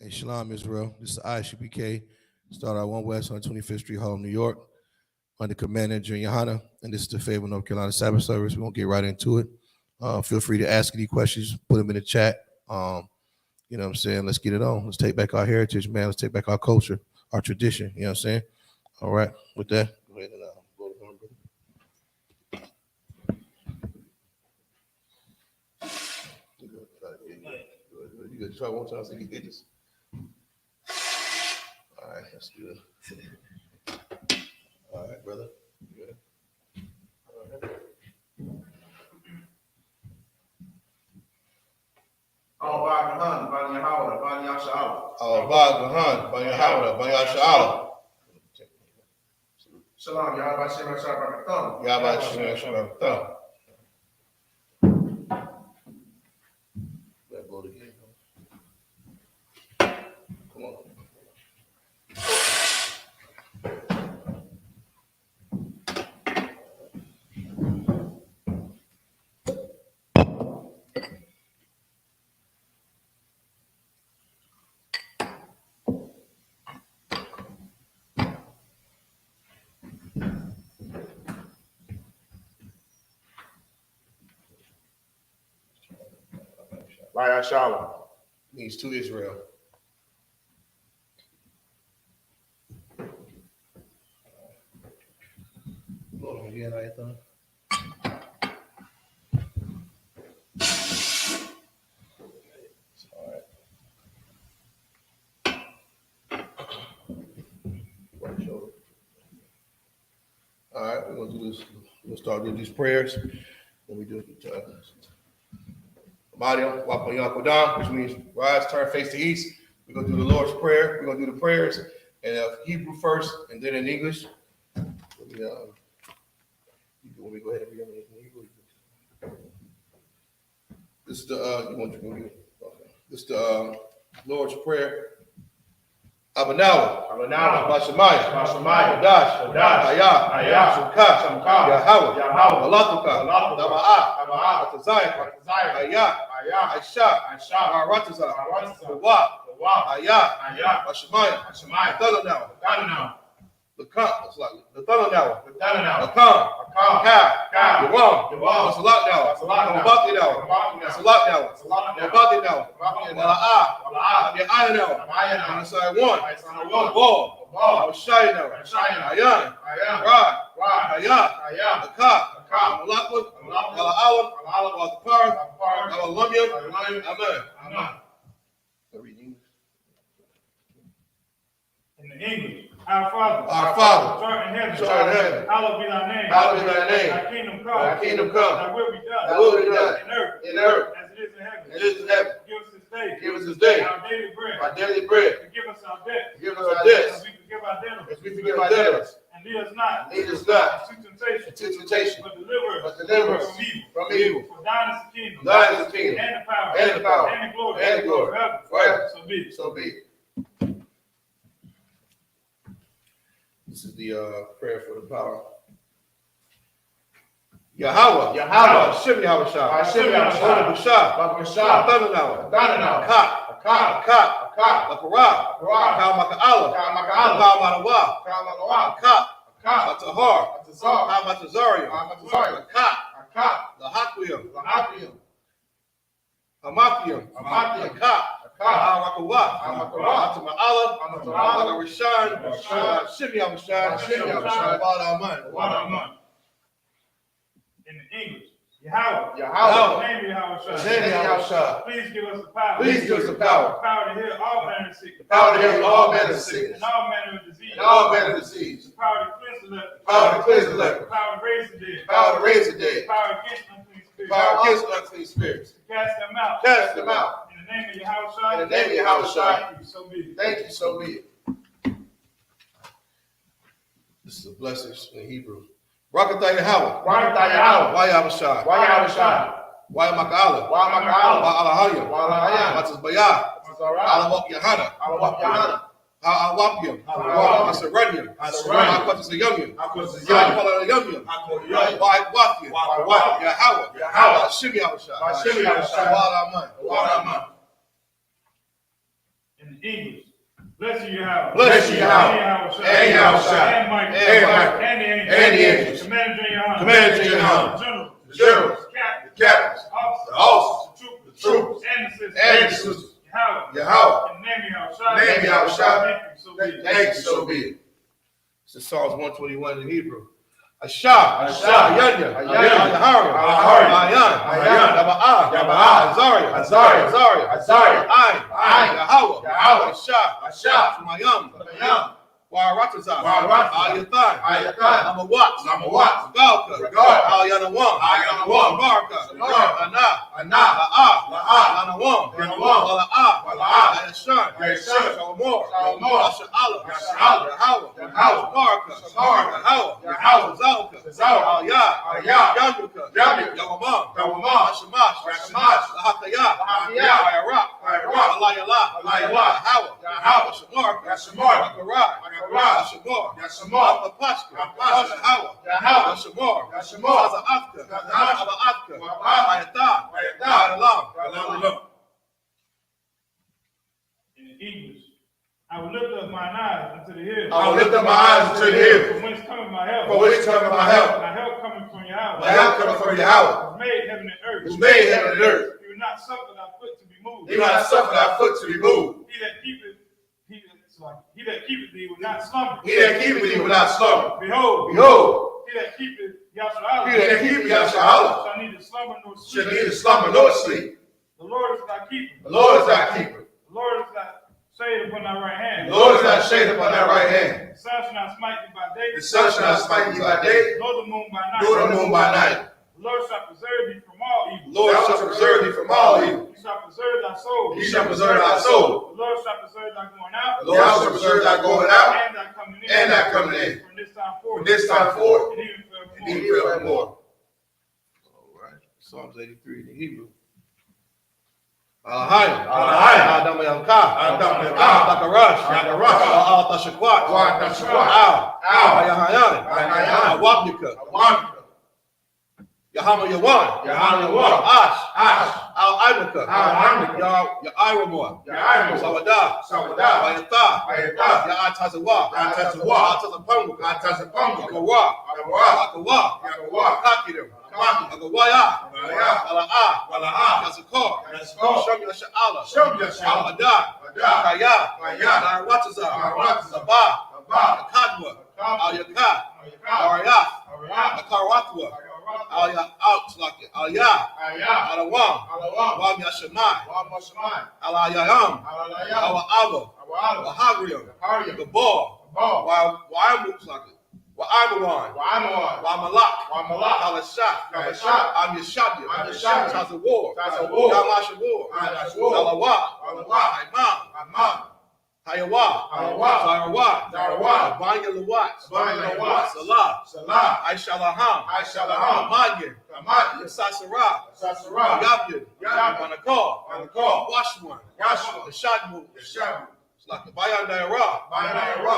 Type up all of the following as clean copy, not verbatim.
Hey, Shalom, Israel. This is I.S.U.P.K. Start out 1 West on 25th Street, Harlem, New York. Under Commander YAHANNA, and this is the Fayetteville, North Carolina Sabbath service. We're going to get right into it. Feel free to ask any questions, put them in the chat. You know what I'm saying? Let's get it on. Let's take back our heritage, man. Let's take back our culture, our tradition. You know what I'm saying? All right. With that, go ahead and go to one, brother. You good? Try one time so you can get this. All right, that's good. All right, brother. Good. All right. YAHANNA, YAHANNA, YAHANNA. Shalom, Yahweh Shem Shabbat. Yahweh Shem Shabbat. Let's go again. Come on. SHALAM Means to Israel. Lord, again, I thought. All right. All right, we're gonna do this. We'll start doing these prayers. When we do it, which means rise, turn, face to east. We're gonna do the Lord's Prayer. We're gonna do the prayers in Hebrew first, and then in English. Let me go ahead and read them in Hebrew. This is the This is the Lord's Prayer. Abanawa, Bashamaya, Dash, I.S.U.K, Yahweh, Malatuka, Nama'a, Atazai, I.S.H.A, Arataza, Wa, Bashamaya, Thana the cup, it's like the thunder now, the calm, Yawam, it's a lot now, it's a lot now, it's a lot now, the eye now, on the side one, ball, I was shy now, Ayan, Rod, the cop, Malakut, Mala'alam, Malakapar, Malalumium, Amen. In the English. Our Father, art in heaven, hallowed be thy name. Thy kingdom come, thy will be done, in earth, as it is in heaven. Give us this day, our daily bread. Forgive us our debts, as we forgive our debtors. And lead us not into temptation, but deliver us from evil. For thine is the kingdom, and the power, and the glory, forever. So be it. This is the prayer for the power. Yahweh, Shem Yahweh Shah, Thana Kak, Laparah, Kalmaka'ala, Kalmatawa, Kak, Matahar, Kalmatazarium, Kak, Lahaklium, Hamakium, Kak, Makawa, Matama'ala, Makarishan, Shem Yahweh Shah, Wadaman. In the English, Yahweh, name Yahweh Shah. Please give us the power. The power to heal all manner of sickness. And all manner of disease. The power to cleanse the leper. The power to raise the dead. The power against unclean spirits. To cast them out. In the name of Yahweh Shah. Thank you, so be it. This is a blessing in Hebrew. Rakatha Yahweh, Wayabashah, Wayamakala, Wa'alahayim, Matzbayah, Alawak Yahanna, Ha'awapyam, Ha'asaranyam, Ha'akwatazayamyam, Ha'akwatazayamyam, Wa'akwathyam, Yahweh, Shem Yahweh, Wa'alaman. In the English. Bless you, Yahweh. Bless you, Yahweh. And Yahushua. And Michael. And Michael. And the angels. And the angels. Commander in Yahweh. Commander in Yahweh. Generals. The generals. Captains. The captains. Officers. The officers. The The troopers. And the sisters. And the sisters. Yahweh. Yahweh. In the name of Yahushua. In the name of Yahushua. Thank you, so be it. Thank you, so be it. This is Psalms 121 in Hebrew. I.S.U.P.K. I.S.U.P.K. In English. I will lift up mine eyes unto the hills. I will lift up my eyes unto the hills. From whence cometh my help? For which cometh my help? My help coming from Yahweh. My help cometh from Yahweh, Who made heaven and earth. who made heaven and earth. He will not suffer thy foot to be moved. He will not suffer thy foot to be moved. He that keepeth thee will not slumber. He that keepeth thee will not slumber. Behold, Behold, he that keepeth Yahshua he that keepeth Yahshua shall neither slumber nor shall sleep. neither slumber nor sleep. The Lord is thy keeper. The Lord is thy keeper. The Lord is thy shade upon thy right hand. The Lord is thy shade upon thy right hand. The sun shall not smite thee by day. The sun shall not smite thee by day, Nor the moon by night. nor the moon by night. The Lord shall preserve thee from all evil. The Lord shall preserve thee from all evil. He shall preserve thy soul. He shall preserve thy soul. The Lord shall preserve thy going out. The Lord shall preserve thy going out And thy coming in. and thy coming in. From this time forth. From this time forth, And even forevermore. and even forevermore. All right. Psalms 83 in Hebrew. Alahaya. Alahaya. Adam Yamka. Adam Yamka. Dakarash. Dakarash. Al Tashakwat. Wa Tashakwat. Al. Al. Yahanna. Yahanna. Awapnika. Awamika. Yahamma Yawan. Yahanna Yawan. Ash. Ash. Al Imika. Al-Imika. Yairamor. Yairamor. Sawada. Sawada. Bayata. Bayata. Ya'atazawa. Ya'atazawa. Atazapangu. Atazapangu. Akawa. Akawa. Akawa. Akawa. Akakirim. Akaki. Agawaya. Agawaya. Ala'a. Ala'a. Yazakor. Yazakor. Shem Yasha'ala. Shem Yasha'ala. Al-Adad. Adad. Kaya. Kaya. Narwataza. Narwataza. Sabah. Sabah. Akadwa. Akadwa. Al-Yakad. Al-Yakad. Arayat. Arayat. Akaratwa. Al-Ya. Alawam. Wam Yashamai. Al-Ayayam. Al-Aba. Al-Hagriam. The ball. Wa'am looks like it. Wa'amawan. Wa'malak. Al-Ashak. I'm Yeshabia. Tazawar. Yamashawar. Alawa. Imam. Hayawa. Zarawa. Banya Lawat. Salah. Aishalaham. Amayan. Sasara. Yabyan. Manakar. Washwan. The Shadmu. It's like the Bayan Daira. Hayawa.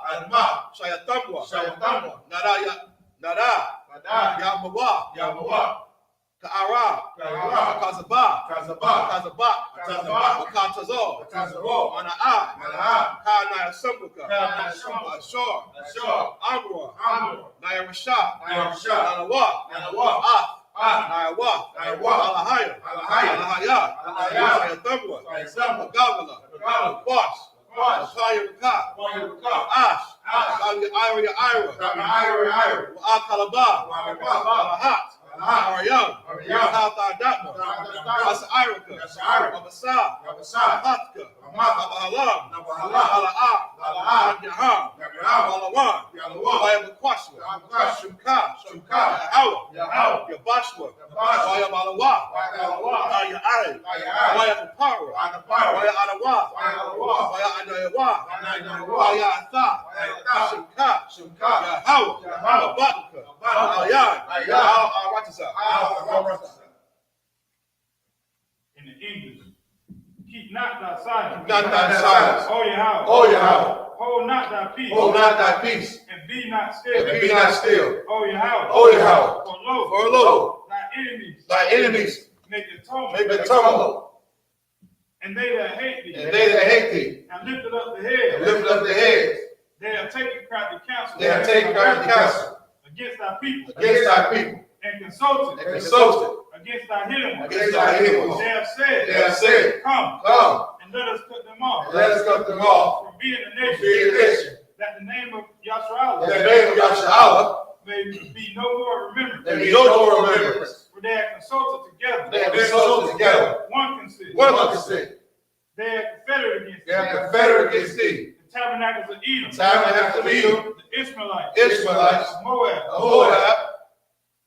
Adama. Shayatambwa. Nada. Yamawa. Ka'ara. Kazabak. Wakatazor. Mana'a. Kana Sambuka. Ashor. Amra. Naya Rashad. Nanawa. Nayawa. Alahaya. Sayatambwa. Gavila. Boss. Ash. Ira. Akalaba. Alahat. Arayam. Datma. Asirika. Abasa. Hatka. Abahalam. Ala'a. Yaham. Alawan. Wayabakwashwa. Shumka. Yahawa. Yabashwa. Wayabalawa. Ayai. Wayapapara. Wayadawa. Wayadawa. Wayatha. Shumka. Yahawa. Abatka. Ayan. In the English. Keep not thy silence. Not thy silence. O Yahweh. O Yahweh. Hold not thy peace. Hold not thy peace. And be not still. And be not still. O Yahweh. O Yahweh. For lo. For lo. Thy enemies. Thy enemies Make a tumult. make a tumult. And they that hate thee, have lifted up the head, lifted up their heads. they have taken crafty counsel, They have taken crafty counsel against thy people, against thy people, and consulted and consulted against thy hidden ones. against thy hidden ones. They have said, They have said, Come, Come, and let us cut them off, and let us cut them off, from being a be nation, a nation. that the name of Yahshua That the name of Yahshua may be no more remembered. there be no more remembrance. For they have consulted together, They have consulted together. one consent. One consent. They have confederate against They have thee. confederate against thee. The tabernacles of Edom, Tabernacle of Edom, the Ishmaelites, Ishmaelites, of Moab, Moab,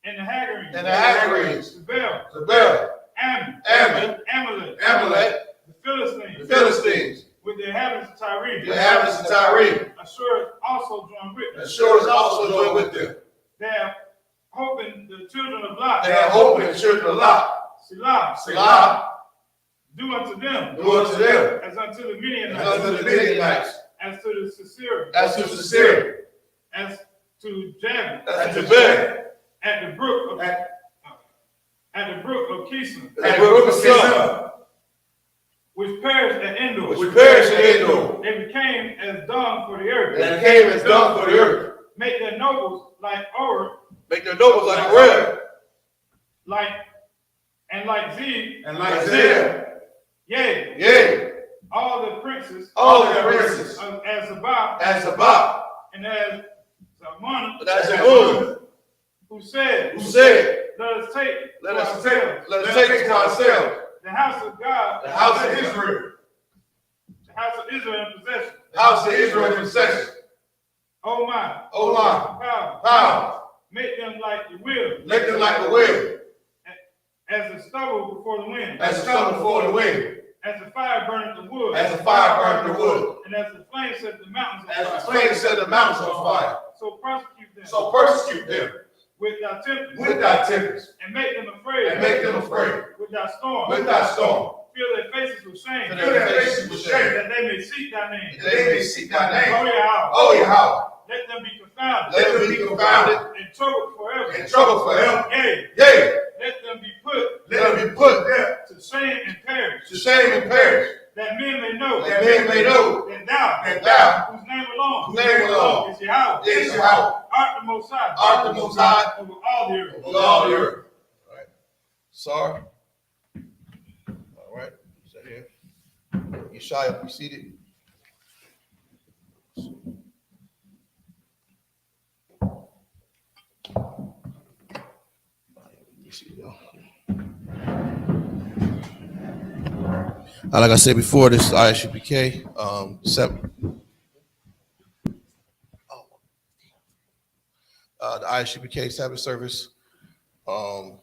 and the Hagarenes, and the Hagarenes, Zabel, Zabel, Ammon, Ammon, Amalek, Amalek, the Philistines, the Philistines, with the inhabitants of Tyre, the inhabitants of Tyre. Ashur also joined with them. Ashur is also joined with them. They have hope in the children of Lot. They have hope in the children of Lot. Selah, Selah, do unto them do unto them, as unto the Midianites, as unto the Midianites, as to the Sisera, as to Sisera, as to Jabin, as to Jabin, at the brook of Kison, at the brook of Kison, which perished at Endor. which perished in Endor. They became as dung for the earth. They came as dung for the earth. Make their nobles like Or, Make their nobles like Oreb, like Zeb, and like Zeb. yea, Yea, all the princes, all the princes, as Sabbath, as Sabbath, and as Zalmunna, and as Zebulun, who said, let us take us take to ourselves the house of God, the house of Israel, the house of Israel in possession. the house of Israel in possession. Oh my, Power, make them like the wheel, make them like the wind, as the stubble before the wind, as the stubble before the wind, as the fire burneth the wood, as the fire burned the wood, and as the flame set the mountains on as the fire. flame set the mountains on fire. So persecute them So persecute them with thy tempest, with thy tempest, and make them afraid, and make them afraid with thy storm, with thy storm. fill their faces with shame, Fill their faces with shame, that they may seek thy name. that they may seek thy name. Oh Yahweh, Oh Yahweh, let them be confounded, let them be confounded and troubled forever. and trouble forever. Yea, Yea, let them be put let them be put there to shame and perish, to shame and perish, that men may know that men may know that thou, that thou, whose name alone, whose name alone is Yahweh, is Yahweh, art the Most High, art the Most High over all the earth. over all the earth. All right. Sorry. All right. Sit here. Yeshaya, be seated. Like I said before, this is I.S.U.P.K. The I.S.U.P.K. Sabbath service. You know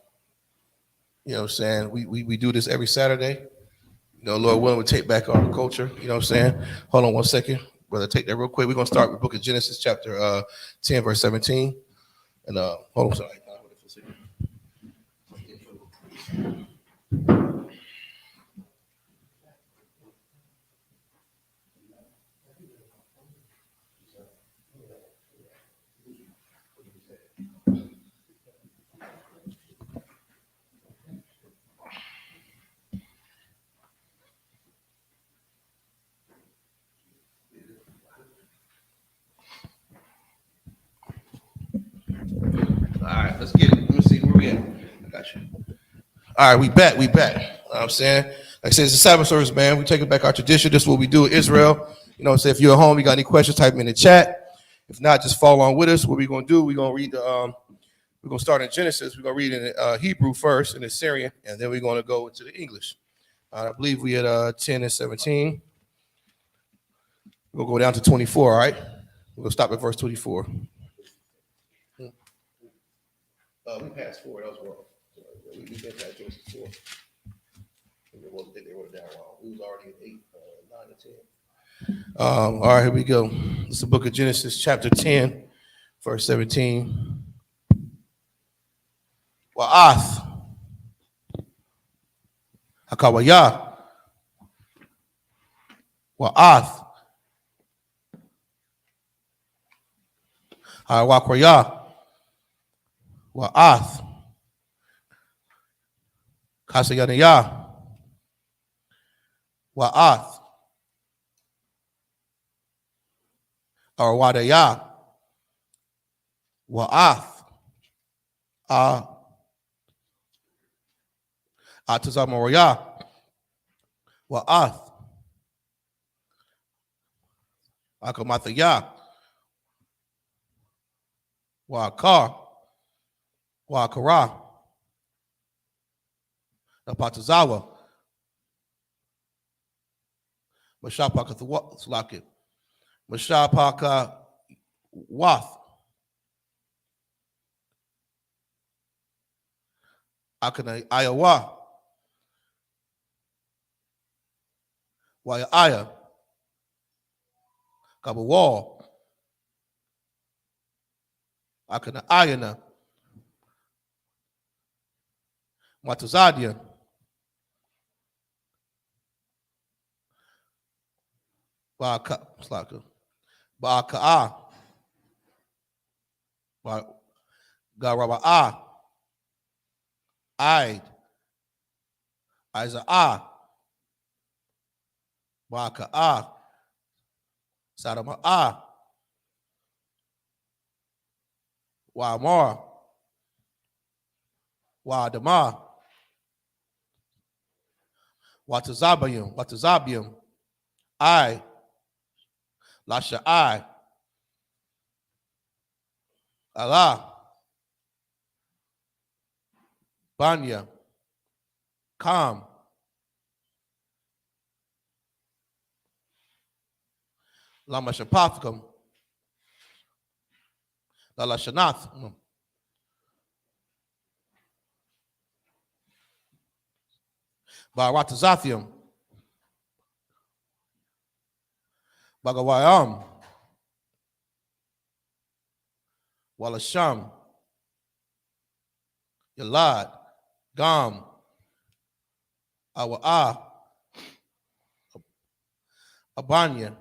what I'm saying? We do this every Saturday. You know, Lord willing, we take back our culture. You know what I'm saying? Hold on one second. Brother, take that real quick. We're going to start with the book of Genesis, chapter 10, verse 17. And hold on, sorry. All right, let's get it. Let me see where we at. I got you. All right, we back. You know what I'm saying? Like I said, it's a Sabbath service, man. We take it back our tradition. This is what we do in Israel. You know what I'm saying? If you're at home, you got any questions, type them in the chat. If not, just follow along with us. What we're going to do, we're going to read we're going to start in Genesis. We're going to read in Hebrew first, in the Syrian, and then we're going to go into the English. I believe we at 10 and 17. We'll go down to 24, all right? We'll stop at verse 24. We passed 4. That was wrong. We did that Genesis 4. They wrote it down wrong. We was already at 8, 9, and 10. All right, here we go. It's the book of Genesis, chapter 10, verse 17. Wa'ath. Hakawaya. Wa'ath. Hawakwaya. Wa'ath. Kasayanaya. Wa'ath, or Wadaya, Wa'ath, Atazamoraya, Wa'ath, Akamathaya, Wa'akar, Wa'akara, Apatazawa, Mashapaka, Mashapaka, Wath, Akana Iowa, Waya, Kabawal, Akana Ayana, Matazadia, Ba'aka'a, Garaba'a, Isaac, Ba'aka'a, Sadama'a, Wa'amar, Wa'adama, Watazabium, Lasha'ai, Allah, Banya, Kam, Lama Shapathkum, Lala Shanath, Baratazathium, Bagawayam, Walasham, Yalad, Gam, Awa'a, Abanya,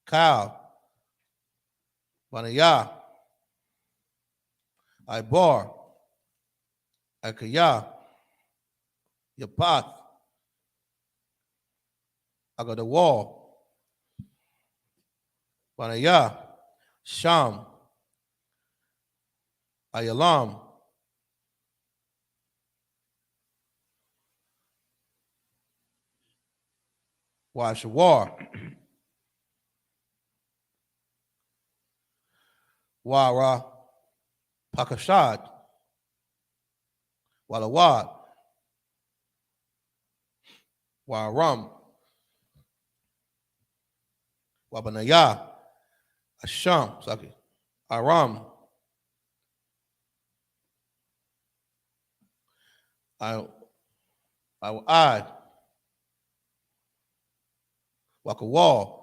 Kal, Banaya, Ibar, Akaya, Yapath, Agadawal, Banaya, Sham, Ayalam, Washawar, Wara, Pakashad, Walawad, Waram, Wabanaya, Asham, Aram, I, Wakawal,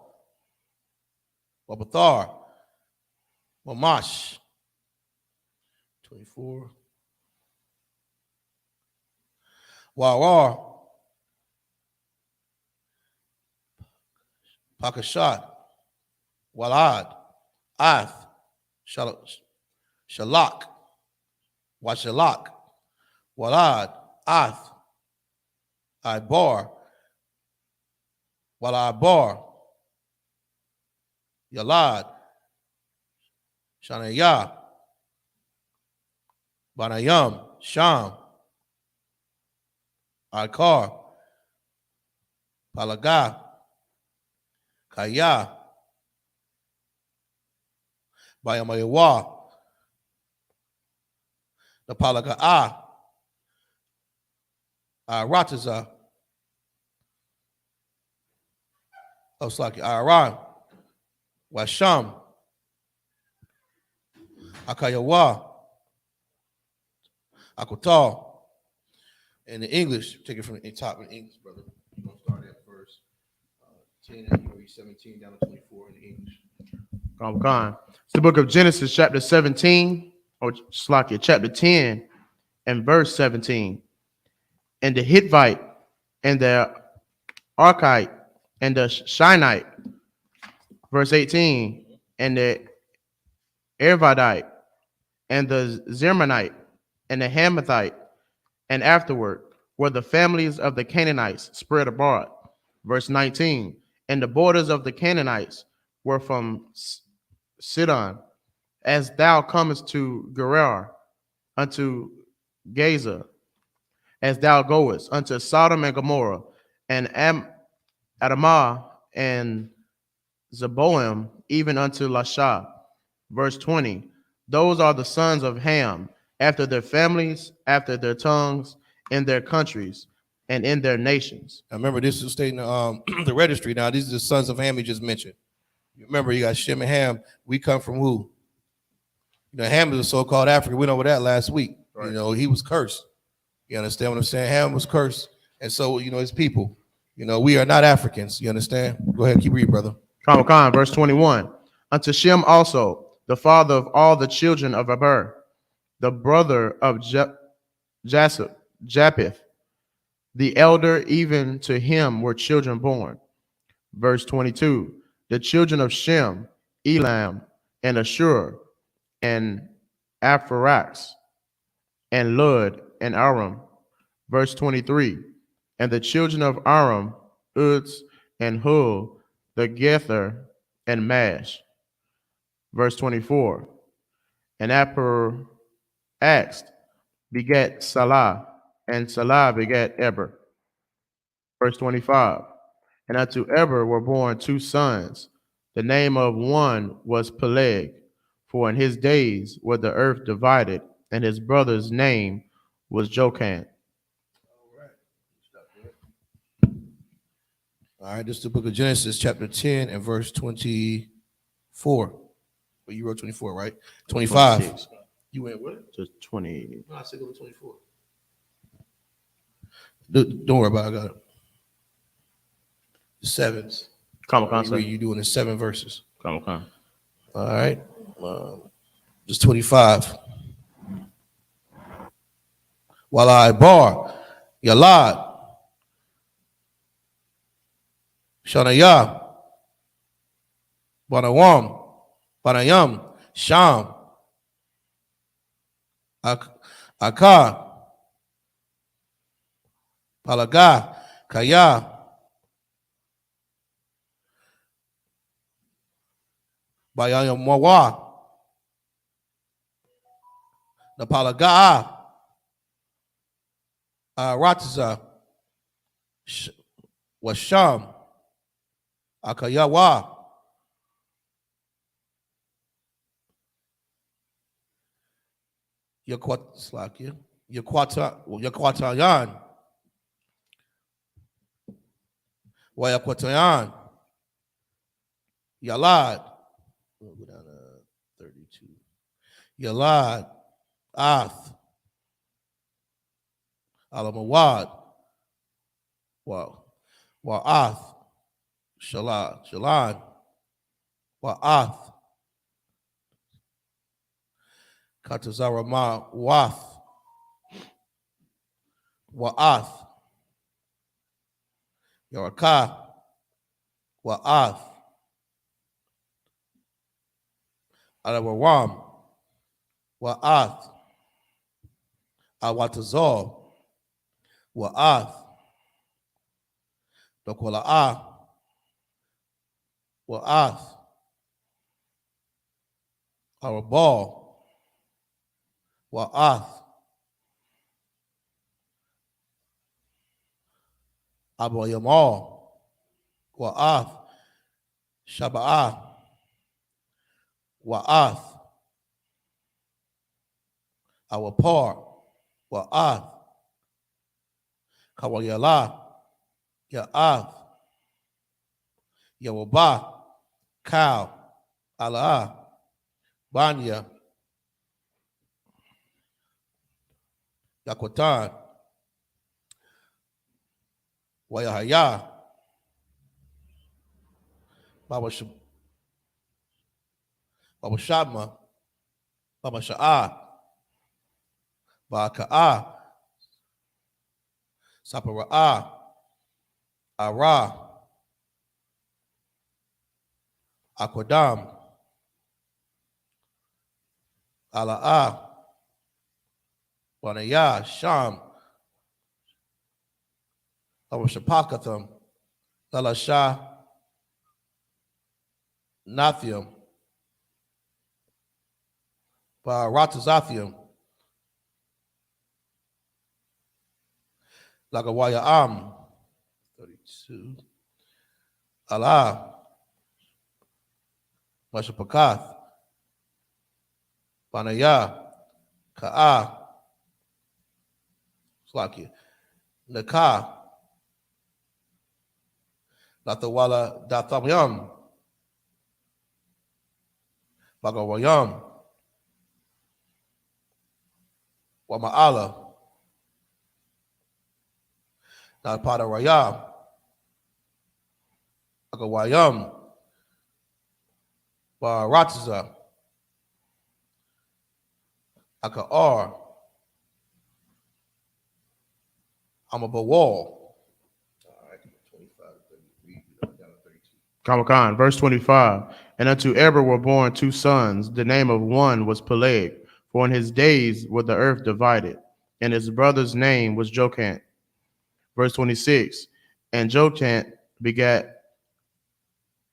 Wabathar, Wamash, 24, Warar, Pakashat, Walad, Ath, Shalak, Washalak, Walad, Ath, Ibar, Walabar, Yalad, Shanaya, Banayam, Sham, Ikar, Palaga, Kaya, Bayamayawa, the Palaga'a, Rataza, Oslaki, Aran, Washam, Akayawa, Akotal. In the English, take it from the top in English, brother. You're going to start at verse 10 and you read 17 down to 24 in the English. Gone. It's the book of Genesis, chapter 17, or Slakia, chapter 10, and verse 17. And the Hittite, and the Archite, and the Shinite, verse 18, and the Arvadite, and the Zermanite, and the Hamathite, and afterward were the families of the Canaanites spread abroad. Verse 19. And the borders of the Canaanites were from Sidon, as thou comest to Gerar, unto Gaza, as thou goest unto Sodom and Gomorrah, and Adamah and Zeboim, even unto Lasha. Verse 20. Those are the sons of Ham, after their families, after their tongues, in their countries, and in their nations. Now remember, this is stating the registry. Now, these are the sons of Ham he just mentioned. Remember, you got Shem and Ham. We come from who? You know, Ham is a so-called African. We went over that last week. Right. You know, he was cursed. You understand what I'm saying? Ham was cursed. And so, you know, his people. You know, we are not Africans. You understand? Go ahead, keep reading, brother. Verse 21. Unto Shem also, the father of all the children of Eber, the brother of Japheth, the elder, even to him were children born. Verse 22. The children of Shem, Elam, and Ashur, and Apharax, and Lud, and Aram. Verse 23. And the children of Aram, Uz, and Hul, the Gether, and Mash. Verse 24. And Apharax begat Salah, and Salah begat Eber. Verse 25. And unto Eber were born two sons. The name of one was Peleg, for in his days was the earth divided, and his brother's name was Jokan. All right, this is the book of Genesis, chapter 10 and verse 24. Well, you wrote 24, right? 25. 26. You went what? To 20. No, I said go to 24. Don't worry about it. I got it. The sevens. You doing the 7 verses. All right. Just 25. While I bar, Yalad, Shanayah, Banawam, Banayam, Sham, Akar, Palaga, Kaya, Bayayam Mawa, the Palaga, Ratiza, Washam, Akayawa, Yakwatayan, Wayakwatayan, Yalad, we'll go down to 32. Yalad, Ath, Alamawad, Wa'ath, Shalan, Wa'ath, Katazarama, Wa'ath, Yaraka, Wa'ath, Alawaram, Wa'ath, Awatazor, Wa'ath, Dokola'ah, Wa'ath, Arabal, Wa'ath, Abayamal, Wa'ath, Shaba'ah, Wa'ath, Awapar, Wa'ath, Kawayala, Ya'ath, Yawabah, Cow, Allah, Banya, Yakwatan, Wayahaya, Baba Shabma, Baba Sha'ah, Ba'aka'ah, Sapara'ah, Ara, Aquadam, Ala'ah, Wanayah, Sham, Baba Shapakatham, Lalasha Nathium, Baratazathium, Lagawaya 32, Allah, Mashapakath, Banaya, Ka'a, Slaki, Naka, Latawala Dathamyam, Bagawayam, Wama'ala, Napada Raya, Agawayam, Baratiza, Aka'ar, Amabawal. Kamakan, verse 25. And unto Eber were born two sons. The name of one was Peleg, for in his days was the earth divided, and his brother's name was Jokant. Verse 26. And Jokant begat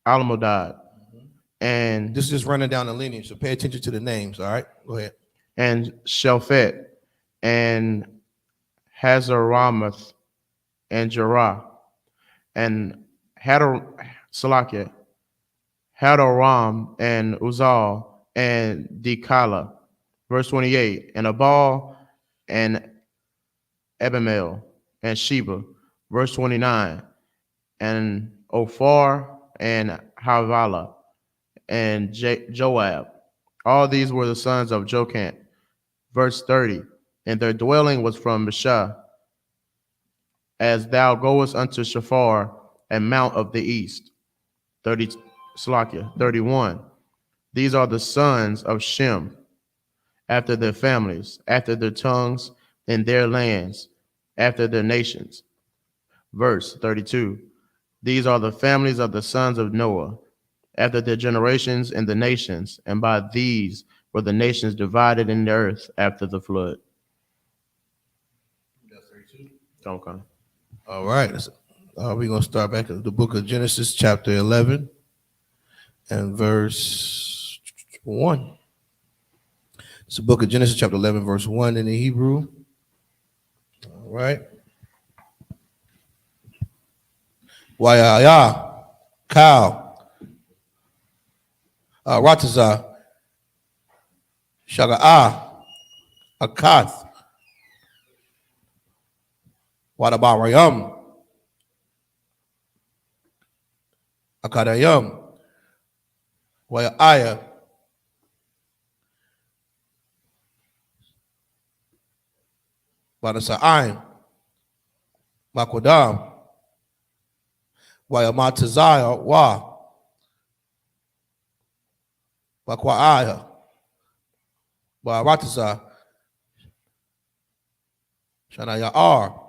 Almodad, and This is just running down the lineage, so pay attention to the names, all right? Go ahead. and Shelphet, and Hazaramath, and Jerah, and Salakia, Hadoram, and Uzal, and Dekala. Verse 28, and Abal, and Abimael, and Sheba. Verse 29, and Ophar, and Havilah, and Joab. All these were the sons of Jokant. Verse 30, and their dwelling was from Mishah, as thou goest unto Shafar, and mount of the east. 31. These are the sons of Shem, after their families, after their tongues, in their lands, after their nations. Verse 32. These are the families of the sons of Noah, after their generations in the nations, and by these were the nations divided in the earth after the flood. Okay. All right. We're going to start back at the book of Genesis, chapter 11, and verse 1. It's the book of Genesis, chapter 11, verse 1 in the Hebrew. All right. YAHANNA, Cow, Rataza, Shaga'a, Akath, Wadabarayam, Akadayam, Wayaya, Badasa'aim, Makwadam, Wayamatazaya, Wakwa'aya, Warataza, Shanaya'ar,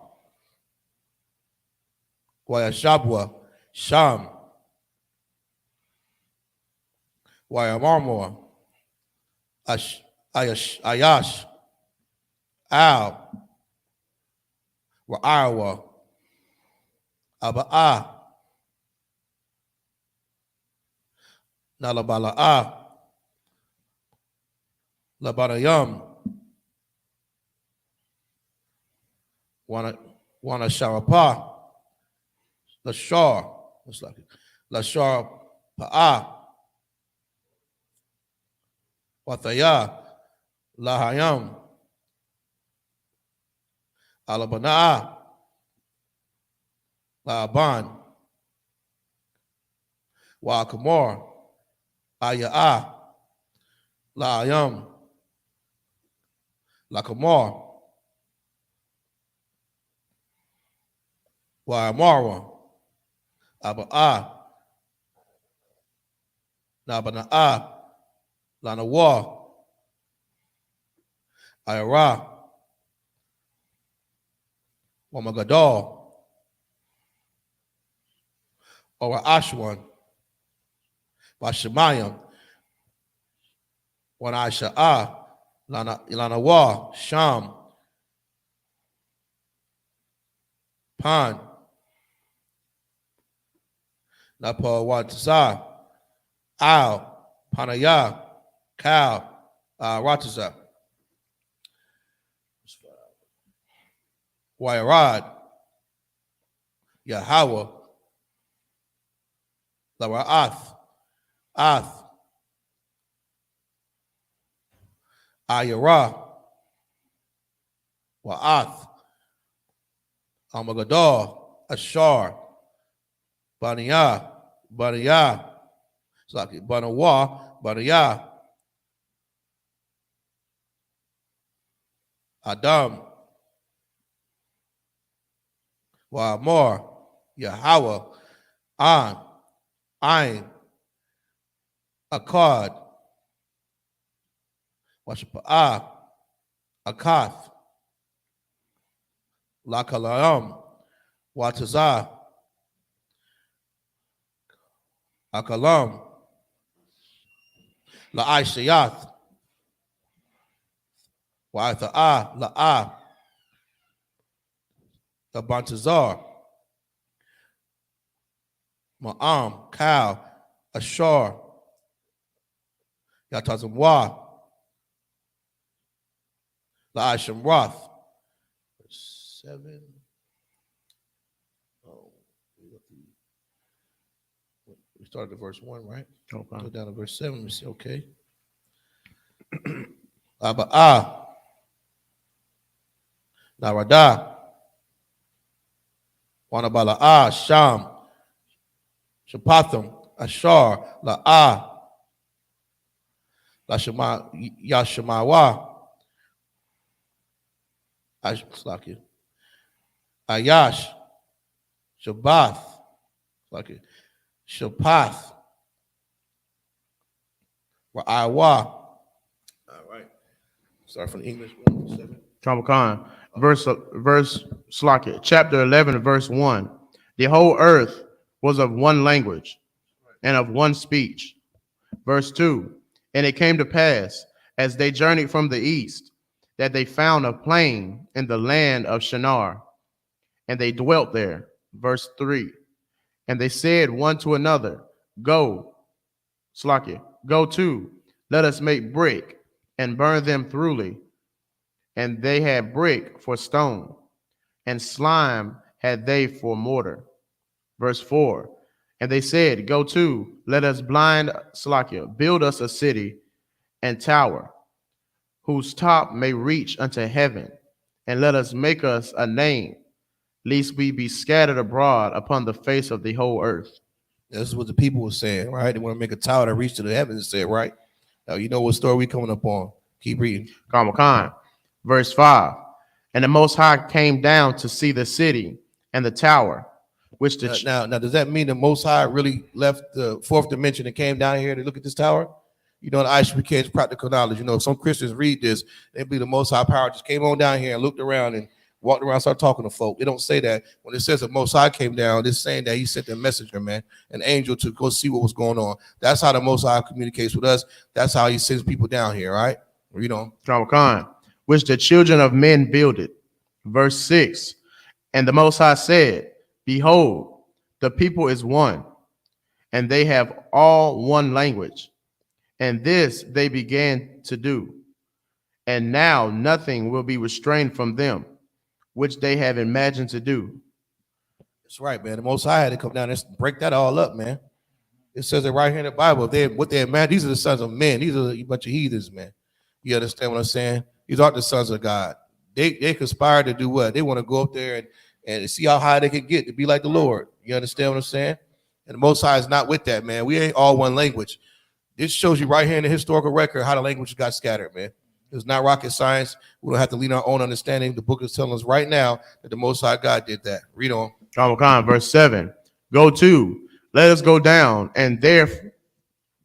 Wayashabwa, Sham, Wayamarmor, Ayash, Al, Wa'awa, Aba'a, Nalabala'a, Labanayam, Wana Sharapa, Lashar, what's like it? Lashar Pa'a, Wathaya, Lahayam, Alabana'a, La'aban, Wa'akamor, Aya'a, La'ayam, La'kamor, Wa'amara, Aba'a, Nabana'a, Lanawa, Ayara, Wamagadal, Ora Ashwan, Washemayim, Wanasha'a, Lanawa, Sham, Pan, Napa Watasa, Al, Panaya, Kal, Ratasa, Wairad, Yahweh, Laraath, Ath, Ayara, Wa'ath, Amagadar, Ashar, Baniya, Baniya, Slaki, Banawa, Baniya, Adam, Wa'amor, Yahweh, An, Ain, Akkad, Washapa'ah, Akath, Lakalam, Watazah, Akalam, La'aishayath, Wa'atha'ah, La'ah, Labantazar, Ma'am, Kal, Ashar, Yatazamwa, La'ashamrath. 7. Oh, we started at verse 1, right? Okay. Go down to verse 7. Let me see. Okay. Aba'ah, Narada, Wanabala'ah, Sham, Shapatham, Ashar, La'ah, Yashamawa, Ayash, Shabbath, Shapath, Ra'awa. All right. Start from the English 1-7. Khan. Verse Slakia, chapter 11, verse 1. The whole earth was of one language and of one speech. Verse 2. And it came to pass, as they journeyed from the east, that they found a plain in the land of Shinar, and they dwelt there. Verse 3. And they said one to another, Go, Slakia, go to, let us make brick and burn them thoroughly. And they had brick for stone, and slime had they for mortar. Verse 4. And they said, Go to, let us blind Slakia, build us a city and tower, whose top may reach unto heaven, and let us make us a name, lest we be scattered abroad upon the face of the whole earth. This is what the people were saying, right? They want to make a tower that reach to the heavens, said, right? Now, you know what story we coming up on. Keep reading. Khan. Verse 5. And the Most High came down to see the city and the tower, which the... Now, does that mean the Most High really left the fourth dimension and came down here to look at this tower? You know, the I.S.U.P.K is practical knowledge. You know, some Christians read this, they believe the Most High power just came on down here and looked around and walked around, started talking to folk. They don't say that. When it says the Most High came down, it's saying that he sent a messenger, man, an angel to go see what was going on. That's how the Most High communicates with us. That's how he sends people down here, right? You know. Khan, which the children of men builded. Verse 6. And the Most High said, Behold, the people is one, and they have all one language. And this they began to do. And now nothing will be restrained from them, which they have imagined to do. That's right, man. The Most High had to come down and break that all up, man. It says it right here in the Bible. What they imagine, these are the sons of men. These are a bunch of heathens, man. You understand what I'm saying? These aren't the sons of God. They conspire to do what? They want to go up there and see how high they can get to be like the Lord. You understand what I'm saying? And the Most High is not with that, man. We ain't all one language. This shows you right here in the historical record how the language got scattered, man. It's not rocket science. We don't have to lean on our own understanding. The book is telling us right now that the Most High God did that. Read on. Verse 7. Go to, let us go down, and there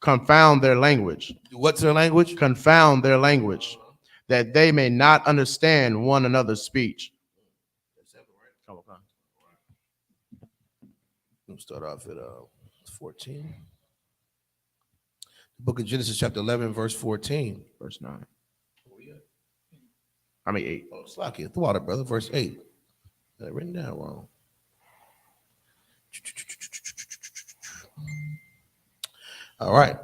confound their language. Do what to their language? Confound their language, that they may not understand one another's speech. Let's start off at 14. The book of Genesis, chapter 11, verse 14. Verse 9. 8. Oh, Slocky, the water, brother. Verse 8. Got it written down wrong. All right.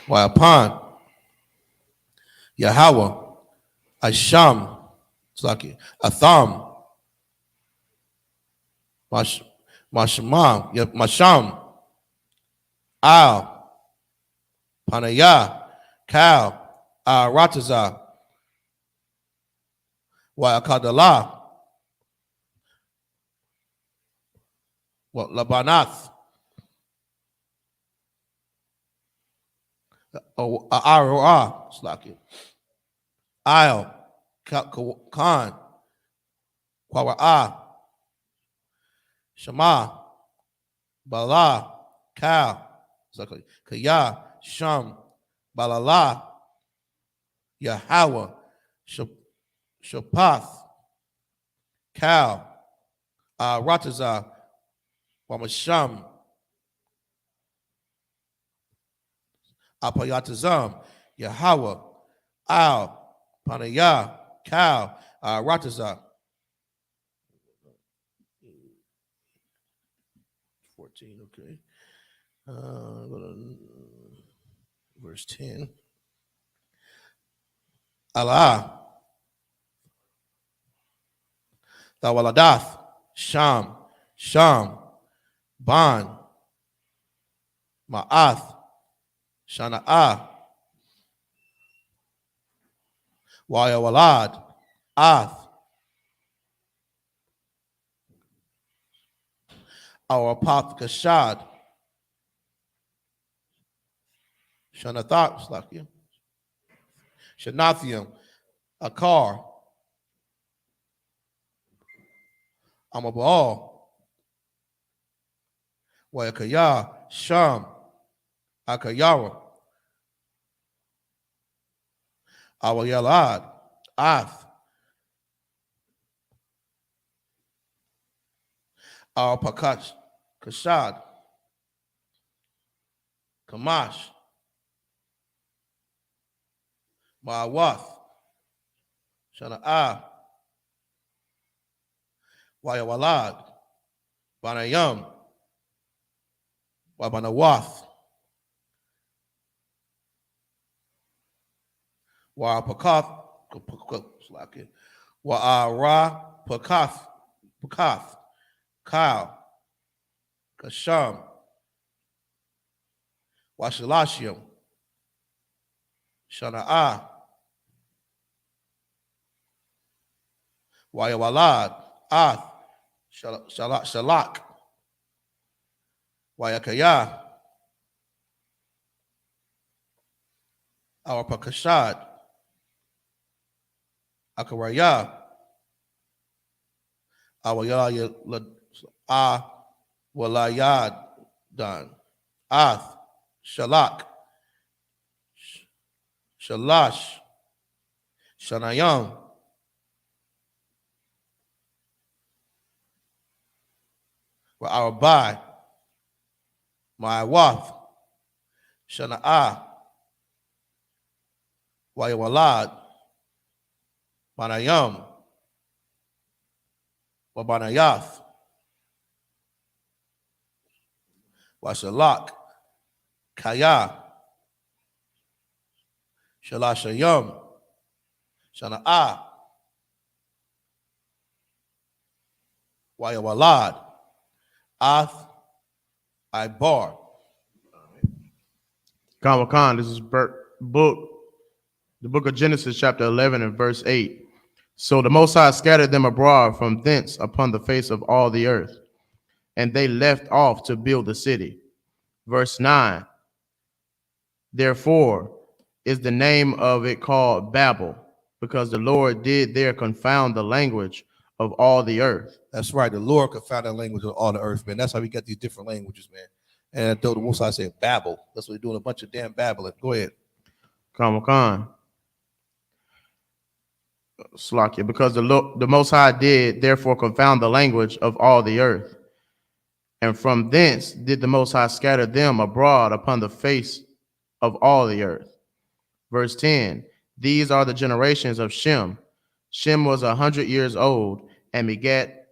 While upon Yahweh, Asham, Slaki, Atham, Masham, Masham, Al, Panayah, Kal, Rataza, While Kadalah, Labanath, Arua, Slaki, Al, Khan, Kwawa'a, Shema, Bala, Kal, Kaya, Sham, Balala, Yahweh, Shapath, Kal, Rataza, Wamasham, Apayatazam, Yahweh, Al, Panayah, Kal, Rataza. 14, okay. Go to verse 10. Allah, Tawaladath, Sham, Ban, Ma'ath, Shana'ah, Wayawalad, Ath, Awapath Kashad, Shanathar, Slakia, Shanathium, Akar, Amabal, Wayakaya, Sham, Akayara, Awayalad, Ath, Awapakash, Kashad, Kamash, Ma'awath, Shana'ah, Wayawalad, Banayam, Wabanawath, Wa'apakath, Wa'ara, Pakath, Kyle, Kasham, Washalashim, Shana'ah, Wayawalad, Ath, Shalak, Wayakaya, Awapakashad, Akaraya, Walayad, Dan, Ath, Shalak, Shalash, Shanayam, Wa'arabai, Ma'awath, Shana'ah, Wayawalad, Banayam, Wabanayath, Washalak, Kaya, Shalashayam, Shana'ah, Wayawalad, Ath, Ibar. Khan, this is the book of Genesis, chapter 11 and verse 8. So the Most High scattered them abroad from thence upon the face of all the earth, and they left off to build the city. Verse 9. Therefore is the name of it called Babel, because the Lord did there confound the language of all the earth. That's right. The Lord confounded the language of all the earth, man. That's how we got these different languages, man. And though the Most High said Babel, that's what they're doing, a bunch of damn babbling. Go ahead. Khan. Slakia, because the Most High did therefore confound the language of all the earth. And from thence did the Most High scatter them abroad upon the face of all the earth. Verse 10, these are the generations of Shem. Shem was 100 years old and begat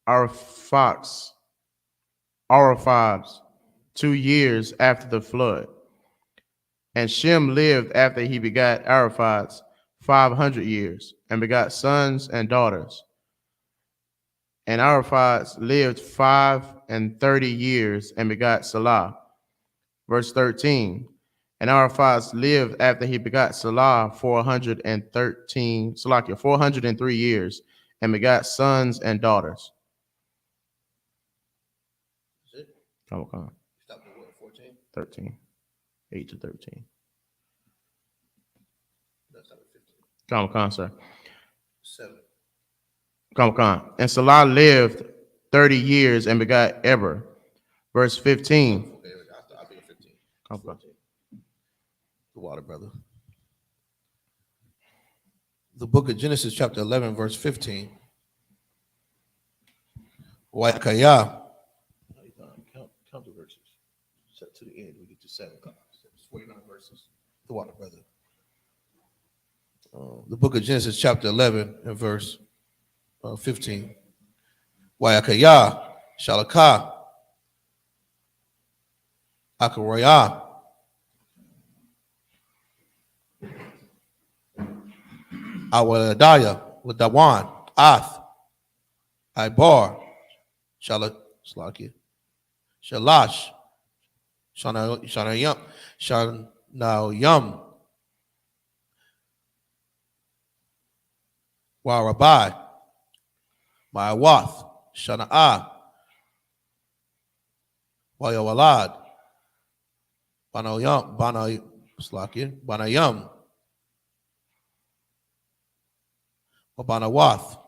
Arphaxad 2 years after the flood. And Shem lived after he begat Arphaxad 500 years, and begot sons and daughters. And Arphaxad lived 35 years, and begot Salah. Verse 13. And Arphaxad lived after he begot Salah 403 years, and begot sons and daughters. Is it? Come on. Stop at what, 14? 13. 8 to 13. That's not at 15. Come on, sir. 7. Come on. And Salah lived 30 years and begot Eber. Verse 15. Okay, I'll be at 15. Come on. 14. The water, brother. The book of Genesis, chapter 11, verse 15. YAHANNA. Count the verses. Set to the end. We get to 7. 49 verses. The water, brother. The book of Genesis, chapter 11, and verse 15. YAHANNA, SHALAM, Akaraya, Awaladaya, Ladawan, Ath, Ibar, Shalash, Shanayam, Warabai, Ma'awath, Shana'a, Wayawalad, Banayam, Wabanawath,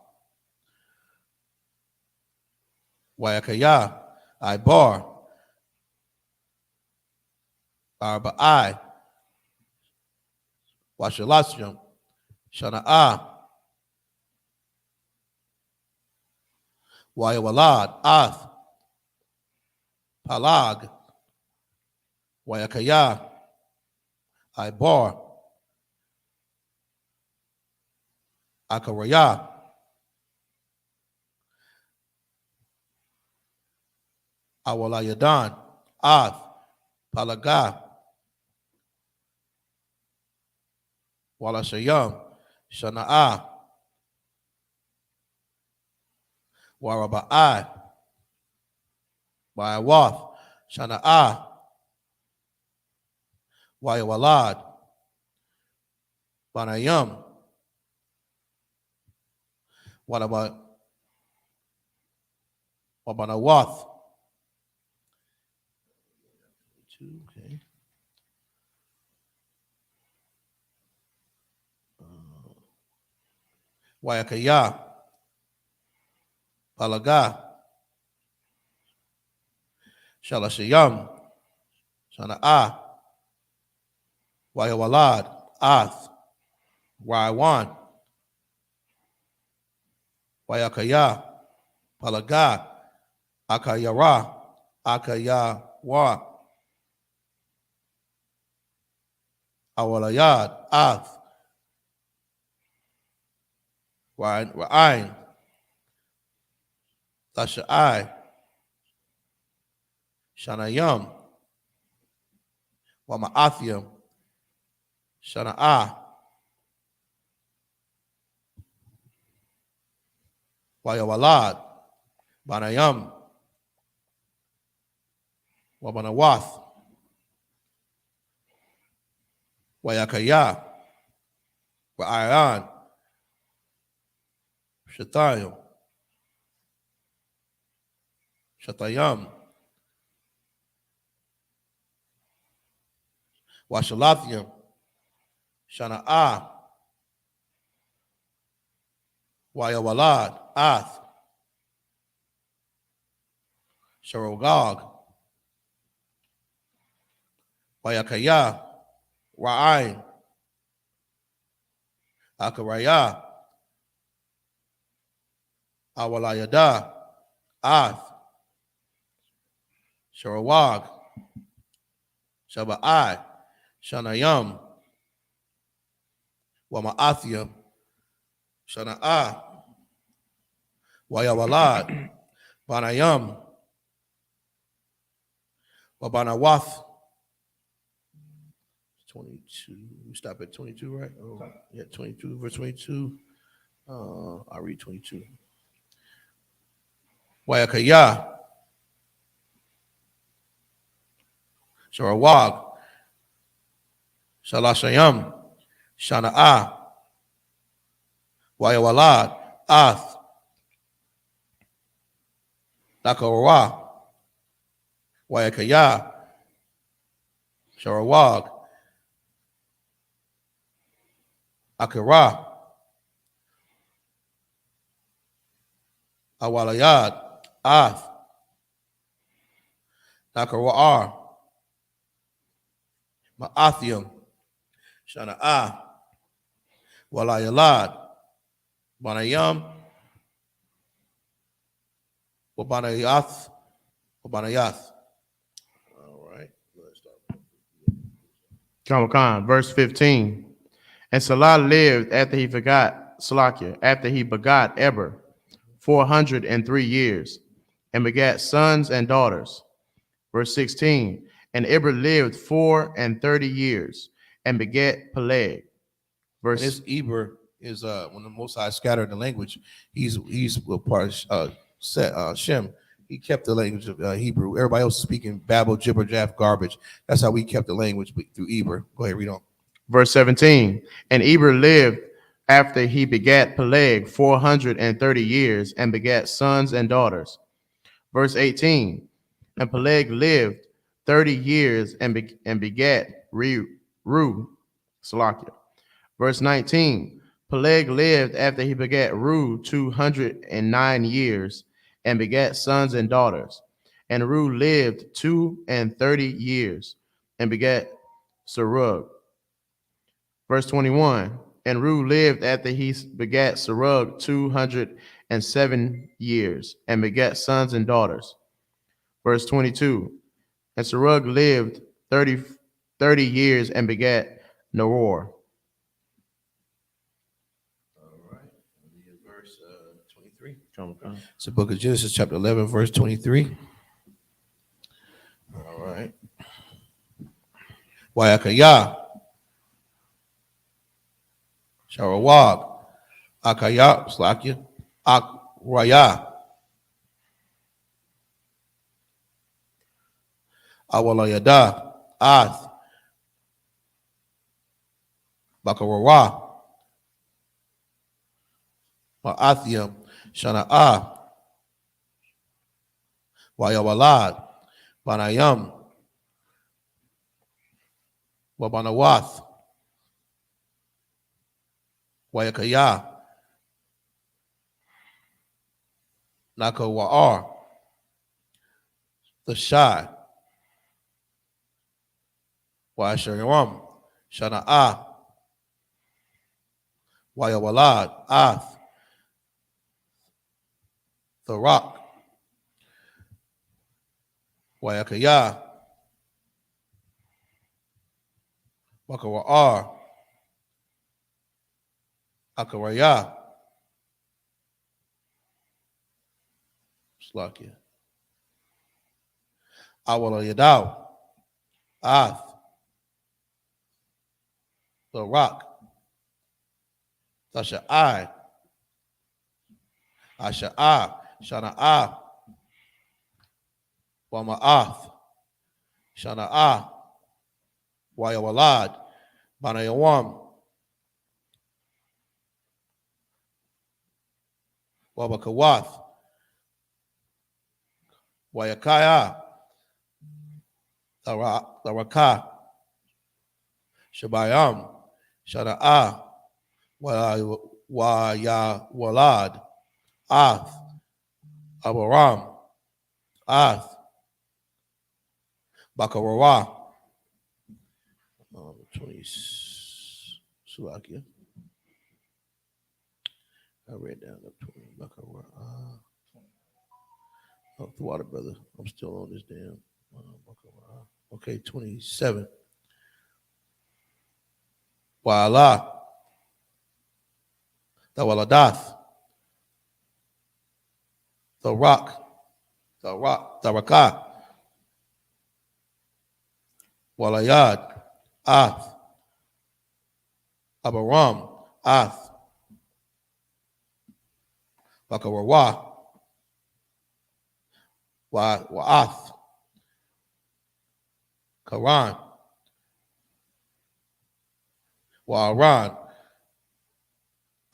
Wayakaya, Ibar, Arba'ai, Washalasium, Shana'a, Wayawalad, Ath, Palag, Wayakaya, Ibar, Akaraya, Awalayadan, Ath, Palaga, Walashayam, Shana'a, Waraba'ai, Wayawath, Shana'a, Wayawalad, Banayam, Wabanawath. Okay. Wayakaya, Palaga, Shalashayam, Shana'a, Wayawalad, Ath, Waiwan, Wayakaya, Palaga, Akayara, Akayawa, Awalayad, Ath, Ra'ain, Tasha'ai, Shanayam, Wama'athiam, Shana'a, Wayawalad, Banayam, Wabanawath, Wayakaya, Ra'ayan, Shatayam, Washalathiam, Shana'a, Wayawalad, Ath, Sharogog, Wayakaya, Ra'ain, Akaraya, Awalayada, Ath, Sharawag, Shaba'ai, Shanayam, Wama'athiam, Shana'a, Wayawalad, Banayam, Wabanawath. 22. We stop at 22, right? Oh, yeah, 22, verse 22. I'll read 22. Wayakaya, Sharawag, Shalashayam, Shana'a, Wayawalad, Ath, Nakarawa, Wayakaya, Sharawag, Akara, Awalayad, Ath, Nakara, Ma'athium, Shana'a, Walayalad, Banayam, Wabanayath, Wabanayath. All right. Let's start. Verse 15. And Salah lived after he forgot Salakia, after he begot Eber, 403 years, and begat sons and daughters. Verse 16. And Eber lived 34 years, and begat Peleg. And Verse this Eber is when the Most High scattered the language. He's a part of Shem. He kept the language of Hebrew. Everybody else speaking babble, gibber, jaff, garbage. That's how we kept the language through Eber. Go ahead, read on. Verse 17. And Eber lived after he begat Peleg 430 years, and begat sons and daughters. Verse 18. And Peleg lived 30 years, and begat Ru, Salakia. Verse 19. Peleg lived after he begat Ru 209 years, and begat sons and daughters. And Ru lived 32 years, and begat Serug. Verse 21. And Ru lived after he begat Serug 207 years, and begat sons and daughters. Verse 22. And Serug lived 30 years, and begat Noror. All right. Verse 23. It's the book of Genesis, chapter 11, verse 23. All right. Wayakaya, Sharawag, Akaya, Slakia, Akraya, Awalayada, Ath, Bakarawa, Ma'athium, Shana'a, Wayawalad, Banayam, Wabanawath, Wayakaya, Nakawa'ar, the Shai, Wa'asharam, Shana'a, Wayawalad, Ath, the Rock, Wayakaya, Wakawa'ar, Akaraya, Slakia, Awalayadao, Ath, the Rock, Tasha'ai, Asha'a, Shana'a, Wama'ath, Shana'a, Wayawalad, Banayawam, Wabakawath, Wayakaya, the Raka, Shabayam, Shana'a, Wayawalad, Ath, Abaram, Ath, Bakarawa, 20, Sulakia. I read down up 20, Bakarawa. Oh, the water, brother. I'm still on this damn. Bakarawa. Okay, 27. Wa'ala, the Waladath, the Rock, Taraka, Walayad, Ath, Abaram, Ath, Bakarawa, Wa'ath, Karan, Wa'aran,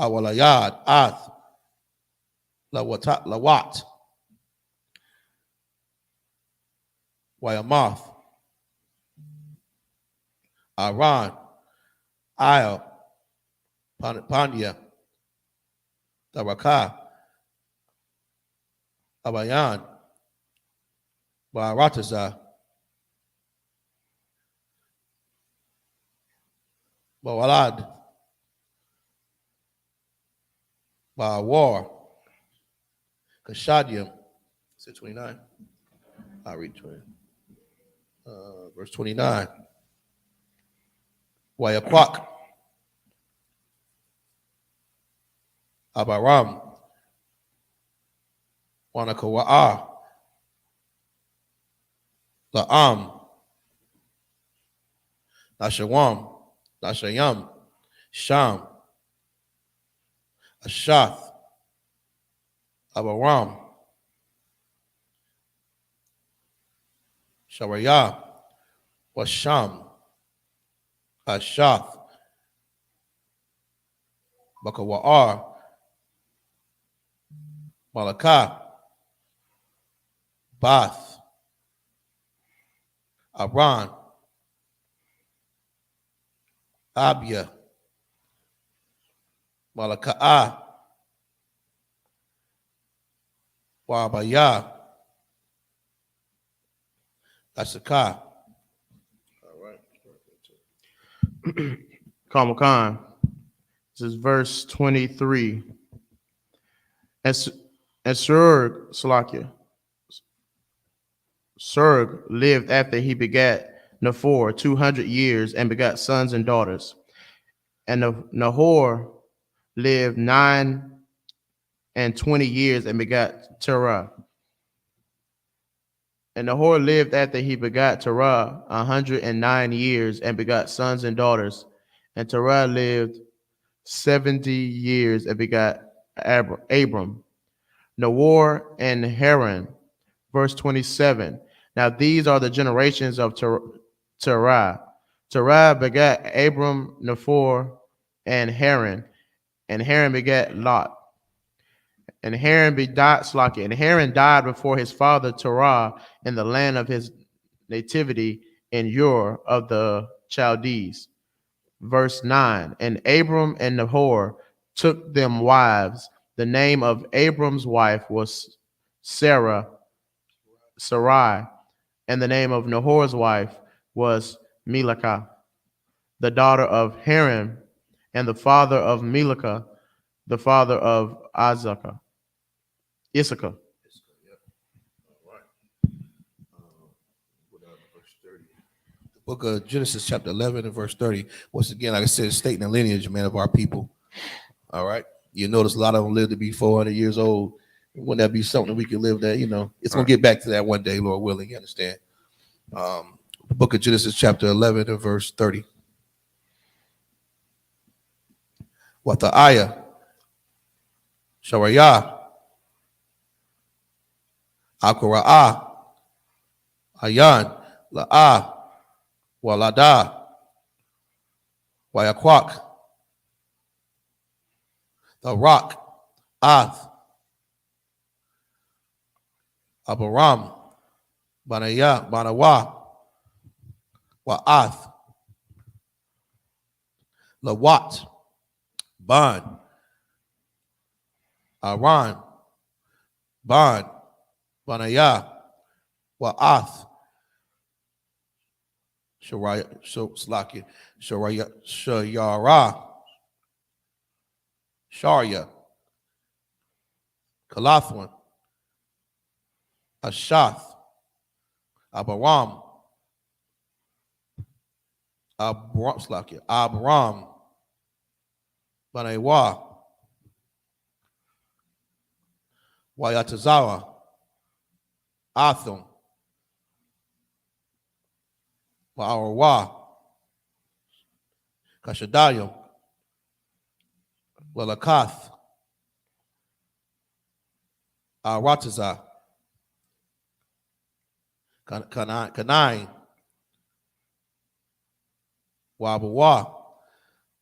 Awalayad, Ath, Lawat, Wayamath, Aran, Io, Pandya, Taraka, Abayan, Barataza, Bawalad, Bawar, Kashadium. Is it 29? I'll read 20. Verse 29. Wayakwak, Abaram, Wanakawa'a, La'am, Lashawam, Lashayam, Sham, Ashath, Abaram, Sharayah, Washam, Ashath, Bakawa'ar, Malakah, Bath, Abran, Abia, Malaka'ah, Wabaya, Asaka. All right. Khan. This is verse 23. And Surg, Salakia, Surg lived after he begat Nahor 200 years and begot sons and daughters. And Nahor lived 9 and 20 years and begot Terah. And Nahor lived after he begot Terah 109 years and begot sons and daughters. And Terah lived 70 years and begot Abram, Nahor, and Haran. Verse 27. Now these are the generations of Terah. Terah begat Abram, Nahor, and Haran begat Lot. And Haran died before his father Terah in the land of his nativity in Ur of the Chaldees. Verse 9. And Abram and Nahor took them wives. The name of Abram's wife was Sarai, and the name of Nahor's wife was Milcah, the daughter of Haran, and the father of Milcah, the father of Isupk. Book of Genesis, chapter 11 and verse 30. Once again, like I said, stating the lineage, man, of our people. All right. You notice a lot of them live to be 400 years old. Wouldn't that be something we could live that? It's going to get back to that one day, Lord willing. You understand? The book of Genesis, chapter 11 and verse 30. Wata'aya, Sharayah, Akura'ah, Ayan, La'ah, Walada, Wayakwak, the rock, Ath, Abaram, Banaya, Banawa, Wa'ath, Lawat, Ban, Aran, Ban, Banaya, Wa'ath, Shayara, Sharia, Kalathwan, Ashath, Abaram, Abram, Banewa, Wayatazawa, Athum, Ma'arawa, Kashadayim, Lalakath, Arataza, Kanain, Wabawa,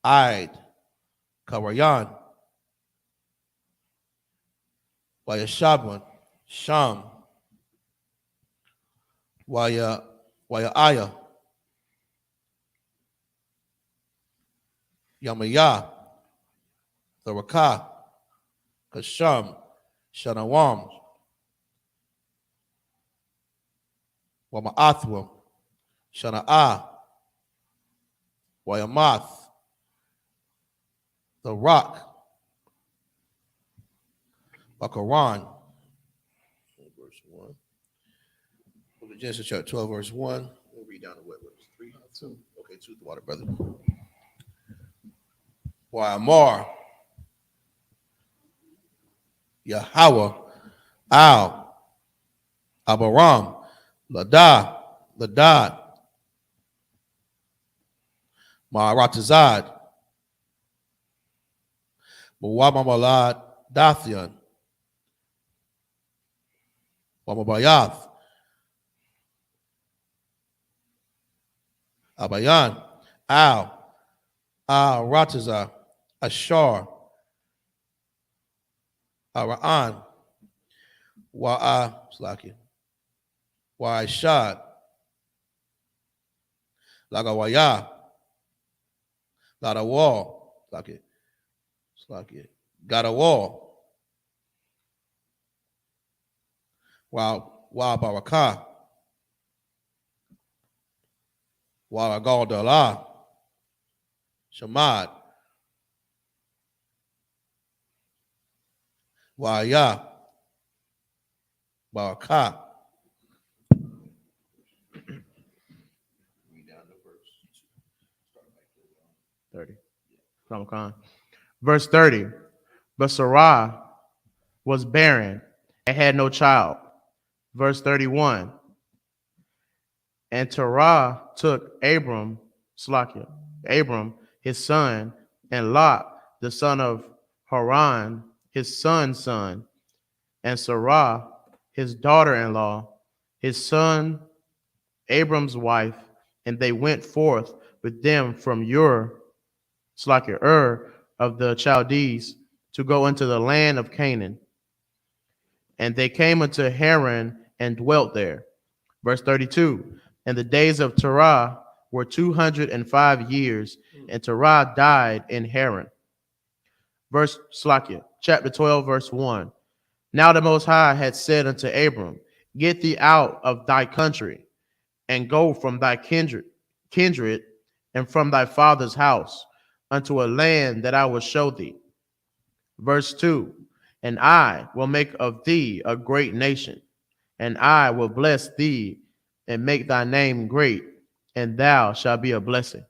Ide, Karayan, Wayashaban, Sham, Wayaya, Yamaya, Tharaka, Kasham, Shanawam, Wamaathwam, Shana'a, Wayamath, the rock, Bakaran, verse 1. Book of Genesis chapter 12, verse 1. We'll read down to what, verse 3? 2. Okay, 2 the water, brother. Wayamar, Yahweh, Al, Abaram, Ladad, Ma'aratazad, Mawamamalad, Dathian, Wamabayath, Abayan, Al, Ratazah, Ashar, Araan, Wa'ishad, Lagawaya, Ladawal, Gadawal, Wa Wa'agaldala, Shamad, Wa'aya, Baraka. 30. Ramakan. Verse 30. But Sarah was barren and had no child. Verse 31. And Terah took Abram, his son, and Lot, the son of Haran, his son's son, and Sarah, his daughter-in-law, his son Abram's wife, and they went forth with them from Ur of the Chaldees, to go into the land of Canaan. And they came unto Haran and dwelt there. Verse 32. And the days of Terah were 205 years, and Terah died in Haran. Chapter 12, verse 1. Now the Most High had said unto Abram, Get thee out of thy country, and go from thy kindred, and from thy father's house, unto a land that I will show thee. Verse 2. And I will make of thee a great nation, and I will bless thee, and make thy name great, and thou shalt be a blessing.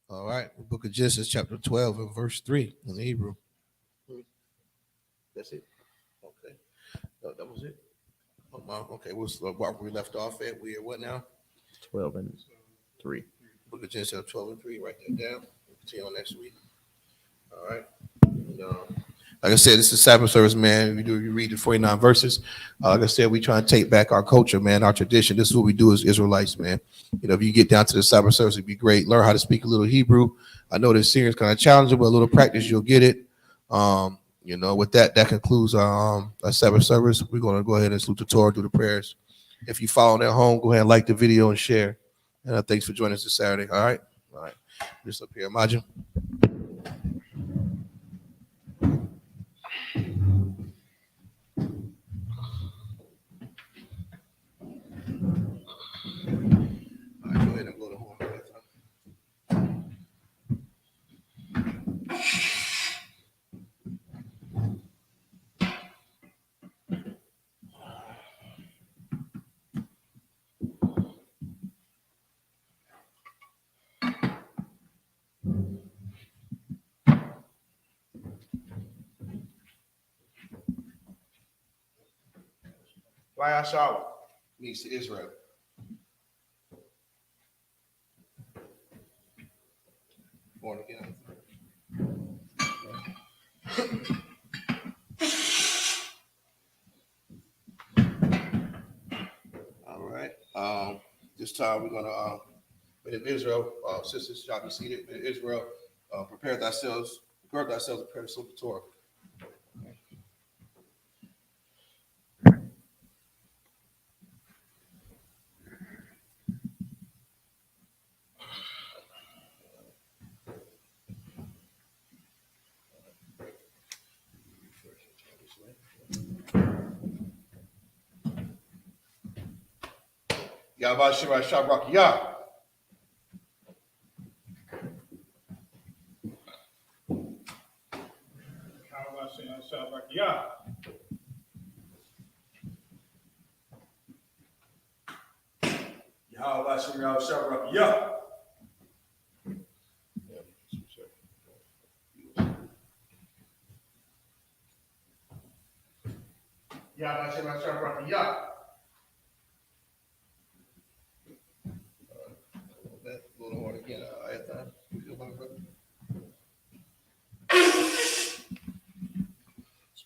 All right. The book of Genesis, chapter 12, and verse 3 in the Hebrew. That's it. Okay. That was it. Oh, wow. Okay. What's where we left off at? We are what now? 12 and 3. Book of Genesis, 12 and 3. Write that down. We'll continue on next week. All right. And, like I said, this is Sabbath service, man. You read the 49 verses. Like I said, we try and take back our culture, man, our tradition. This is what we do as Israelites, man. If you get down to the Sabbath service, it'd be great. Learn how to speak a little Hebrew. I know this series kind of challenging, but a little practice, you'll get it. With that concludes our Sabbath service. We're going to go ahead and salute the Torah, do the prayers. If you follow at home, go ahead and like the video and share. And thanks for joining us this Saturday. All right. Just up here, Majin. Go ahead and blow the horn. YAHANNA. means to Israel. Born again. All right. This time we're gonna in Israel, sisters shall be seated. In Israel, prepare thyselves, gird thyselves, prepare the silver Torah. Yahweh Shirah Shabrak Yah. Yeah. Yahweh Shemel Shabrak Yah. YAHANNA. That little horn again. Ayathan. You feel my brother?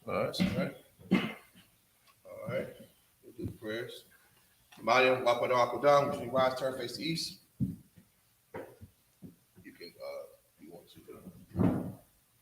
All right. All right. All right. We'll do the prayers. Mayim Wapadam Akudam, which we rise, turn face to east.